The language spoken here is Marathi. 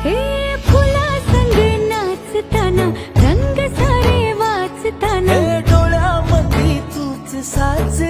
हे फुला संग नाचताना रंग सारे वाचताना हे डोळ्यामध्ये तूच साचे